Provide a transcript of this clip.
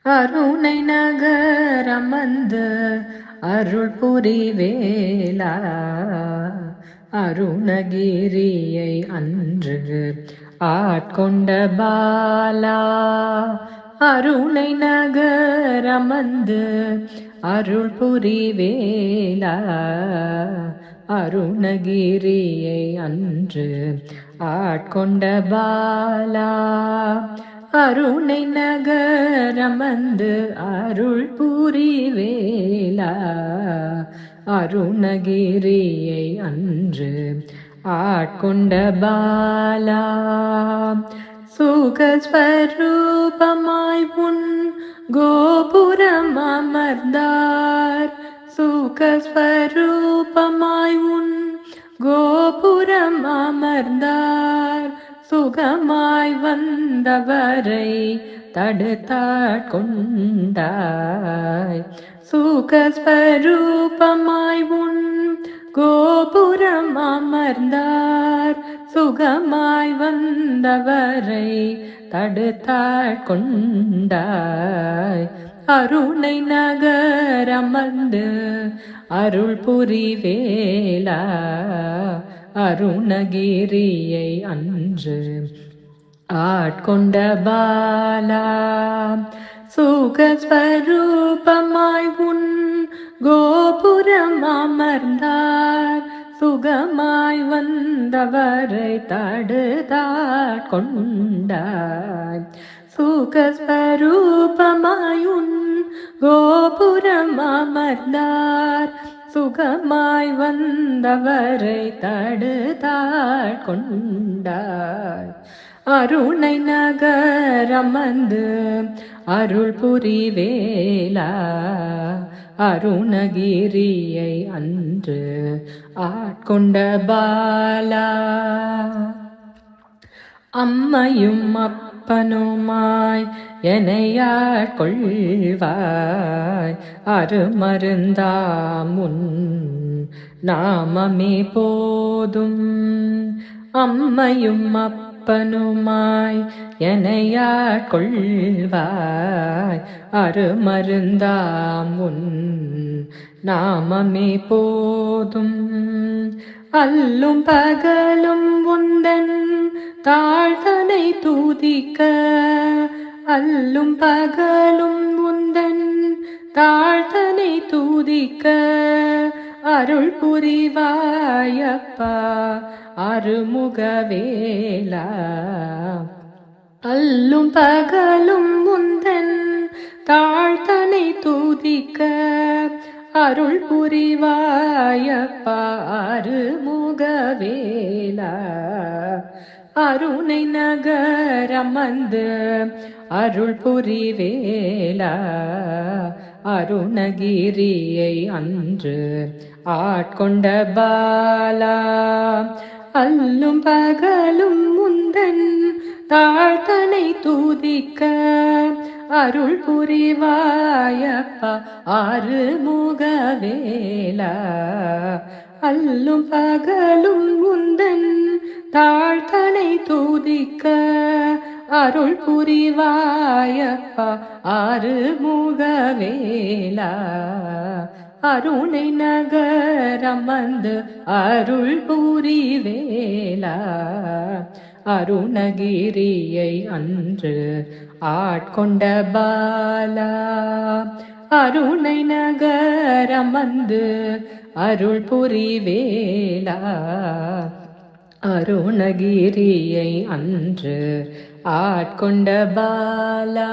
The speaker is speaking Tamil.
அருணை நகரமர்ந்து அருள் புரிவேலா அருணகிரியை அன்று ஆட்கொண்ட பாலா அருணை நகரமர்ந்து அருள் புரிவேலா அருணகிரியை அன்று ஆட்கொண்ட பாலா அருணை நகரமர்ந்து அருள் புரிவேலா அருணகிரியை அன்று ஆட்கொண்ட பாலா சுகஸ்வரூபமாய் உன் கோபுரம் அமர்ந்தார் சுகஸ்வரூபமாய் உன் கோபுரம் அமர்ந்தார் சுகமாய் வந்தவரை தடுத்தாட்கொண்டாய் சுகஸ்வரூபமாய் உன் கோபுரம் அமர்ந்தார் சுகமாய் வந்தவரை தடுத்தாட்கொண்டாய் அருணை நகரமர்ந்து அருள் புரிவேலா அருணகிரியை அன்று ஆட்கொண்ட பாலா சுகஸ்வரூபமாய் உன் கோபுரம் அமர்ந்தார் சுகமாய் வந்தவரை தடுத்தாட்கொண்டாய் சுகஸ்வரூபமாய் உன் கோபுரம் அமர்ந்தார் சுகமாய் வந்தவரை தடுத்தாட்கொண்டாய் அருணை நகரமர்ந்து அருள் புரிவேலா அருணகிரியை அன்று ஆட்கொண்ட பாலா அம்மையும் அப்பனுமாய் என்னையாட்கொள்வாய் அருமருந்தாமுன் நாமமே போதும் அம்மையும் அப்பனுமாய் என்னையாட்கொள்வாய் அருமருந்தாமுன் நாமமே போதும் அல்லும் பகலும் உந்தன் தாழ்தனை தூதிக்க அல்லும் பகலும் உந்தன் தாழ்தனை தூதிக்க அருள் புரிவாயப்பா அருமுகவேலா அல்லும் பகலும் உந்தன் தாழ்தனை தூதிக்க அருள் புரிவாயப்பா அருமுகவேலா அருணை நகரமர்ந்து அருள் புரிவேலா அருணகிரியை அன்று ஆட்கொண்ட பாலா அல்லும் பகலும் முந்தன் தாழ்தனை தூதிக்க அருள் புரிவாயப்பா ஆறுமுகவேலா அல்லும் பகலும் முந்தன் தாழ்தனை தூதிக்க அருள் புரிவாயப்பா ஆறுமுகவேலா அருணை நகரமர்ந்து அருள் புரிவேலா அருணகிரியை அன்று ஆட்கொண்ட பாலா அருணை நகரமர்ந்து அருள் புரிவேலா அருணகிரியை அன்று ஆட்கொண்ட பாலா